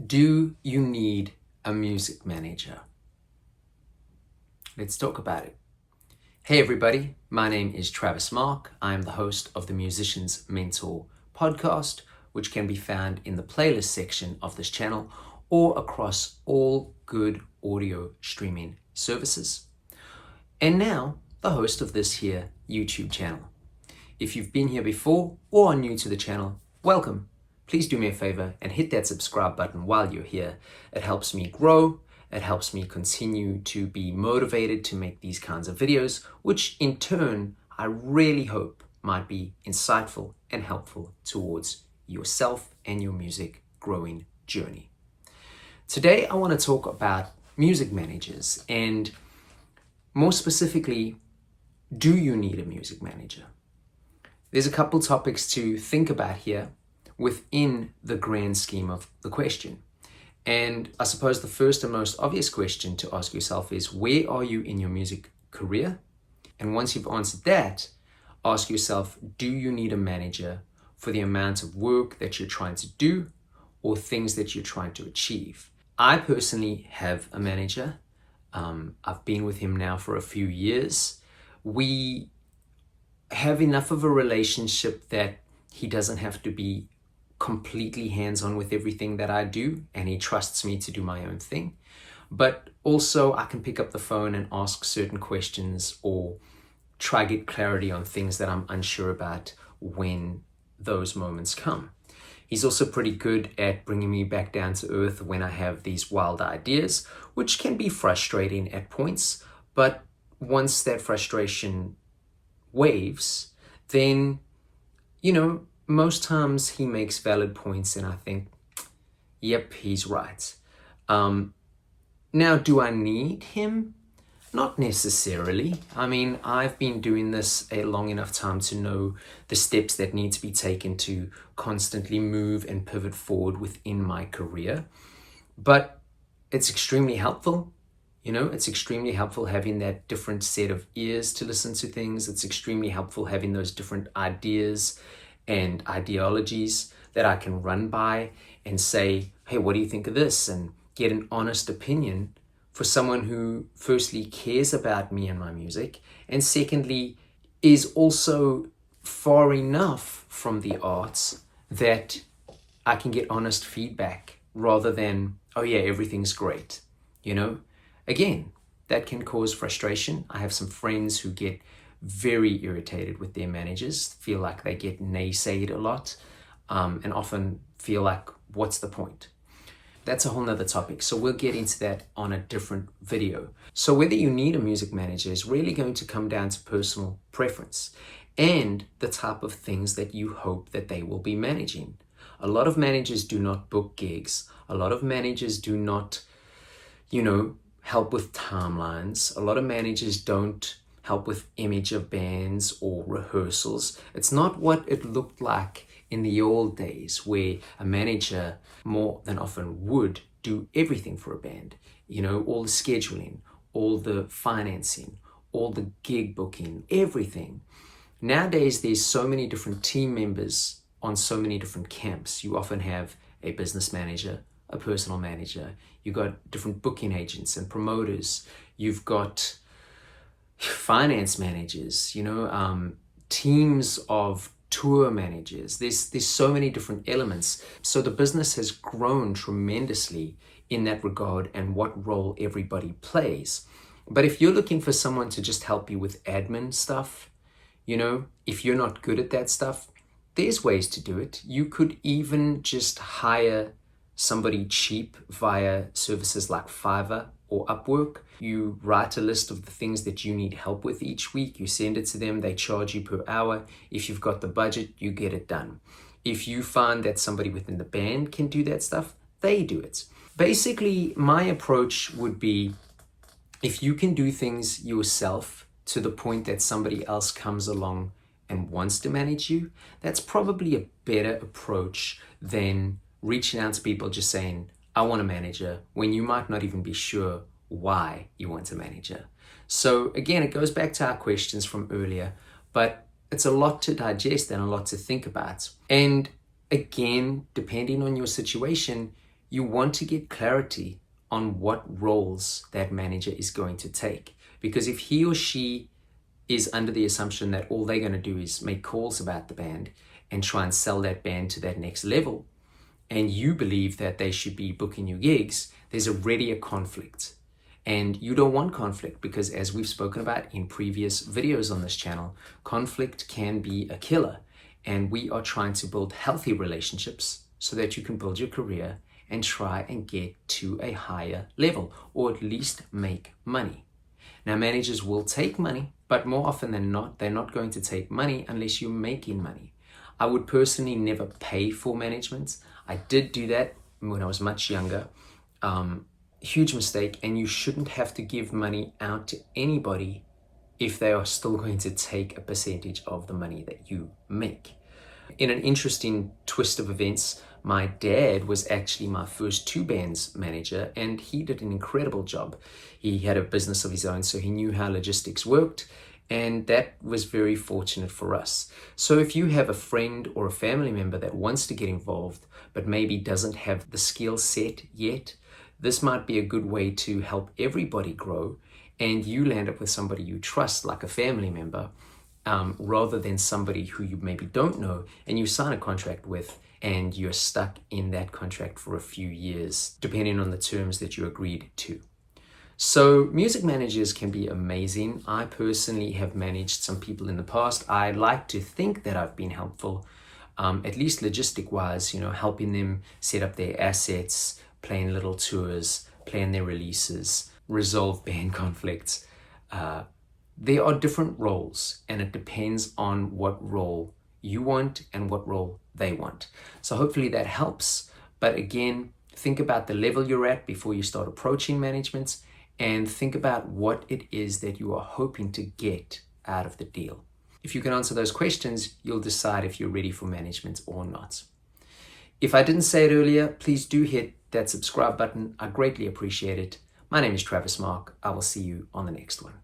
Do you need a music manager? Let's talk about it. Hey everybody, my name is Travis Mark. I am the host of the Musician's Mentor podcast, which can be found in the playlist section of this channel or across all good audio streaming services. And now, the host of this here YouTube channel. If you've been here before or are new to the channel, welcome. Please do me a favor and hit that subscribe button while you're here. It helps me grow. It helps me continue to be motivated to make these kinds of videos, which in turn, I really hope might be insightful and helpful towards yourself and your music growing journey. Today, I want to talk about music managers and more specifically, do you need a music manager? There's a couple topics to think about here within the grand scheme of the question. And I suppose the first and most obvious question to ask yourself is, where are you in your music career? And once you've answered that, ask yourself, do you need a manager for the amount of work that you're trying to do or things that you're trying to achieve? I personally have a manager. I've been with him now for a few years. We have enough of a relationship that he doesn't have to be completely hands-on with everything that I do, and he trusts me to do my own thing. But also I can pick up the phone and ask certain questions or try get clarity on things that I'm unsure about when those moments come. He's also pretty good at bringing me back down to earth when I have these wild ideas, which can be frustrating at points, but once that frustration waves, then, most times he makes valid points and I think, yep, he's right. Now, do I need him? Not necessarily. I've been doing this a long enough time to know the steps that need to be taken to constantly move and pivot forward within my career. But it's extremely helpful. It's extremely helpful having that different set of ears to listen to things. It's extremely helpful having those different ideas and ideologies that I can run by and say, hey, what do you think of this? And get an honest opinion for someone who firstly cares about me and my music, and secondly is also far enough from the arts that I can get honest feedback rather than, oh yeah, everything's great. Again, that can cause frustration. I have some friends who get very irritated with their managers, feel like they get naysayed a lot, and often feel like, what's the point? That's a whole nother topic. So we'll get into that on a different video. So whether you need a music manager is really going to come down to personal preference and the type of things that you hope that they will be managing. A lot of managers do not book gigs. A lot of managers do not, help with timelines. A lot of managers don't help with image of bands or rehearsals. It's not what it looked like in the old days where a manager more than often would do everything for a band. All the scheduling, all the financing, all the gig booking, everything. Nowadays, there's so many different team members on so many different camps. You often have a business manager, a personal manager. You've got different booking agents and promoters. You've got finance managers, teams of tour managers. There's so many different elements. So the business has grown tremendously in that regard and what role everybody plays. But if you're looking for someone to just help you with admin stuff, if you're not good at that stuff, there's ways to do it. You could even just hire somebody cheap via services like Fiverr or Upwork. You write a list of the things that you need help with each week. You send it to them. They charge you per hour. If you've got the budget, you get it done. If you find that somebody within the band can do that stuff, they do it. Basically, my approach would be, if you can do things yourself to the point that somebody else comes along and wants to manage you, that's probably a better approach than reaching out to people just saying, I want a manager, when you might not even be sure why you want a manager. So again, it goes back to our questions from earlier, but it's a lot to digest and a lot to think about. And again, depending on your situation, you want to get clarity on what roles that manager is going to take. Because if he or she is under the assumption that all they're going to do is make calls about the band and try and sell that band to that next level, and you believe that they should be booking you gigs, there's already a conflict. And you don't want conflict because, as we've spoken about in previous videos on this channel, conflict can be a killer. And we are trying to build healthy relationships so that you can build your career and try and get to a higher level, or at least make money. Now, managers will take money, but more often than not, they're not going to take money unless you're making money. I would personally never pay for management. I did do that when I was much younger. Huge mistake, and you shouldn't have to give money out to anybody if they are still going to take a percentage of the money that you make. In an interesting twist of events, my dad was actually my first 2 bands manager, and he did an incredible job. He had a business of his own, so he knew how logistics worked, and that was very fortunate for us. So if you have a friend or a family member that wants to get involved, but maybe doesn't have the skill set yet, this might be a good way to help everybody grow, and you land up with somebody you trust, like a family member, rather than somebody who you maybe don't know and you sign a contract with and you're stuck in that contract for a few years, depending on the terms that you agreed to. So music managers can be amazing. I personally have managed some people in the past. I like to think that I've been helpful, at least logistic-wise, helping them set up their assets, plan little tours, plan their releases, resolve band conflicts. There are different roles, and it depends on what role you want and what role they want. So hopefully that helps. But again, think about the level you're at before you start approaching management, and think about what it is that you are hoping to get out of the deal. If you can answer those questions, you'll decide if you're ready for management or not. If I didn't say it earlier, please do hit that subscribe button. I greatly appreciate it. My name is Travis Mark. I will see you on the next one.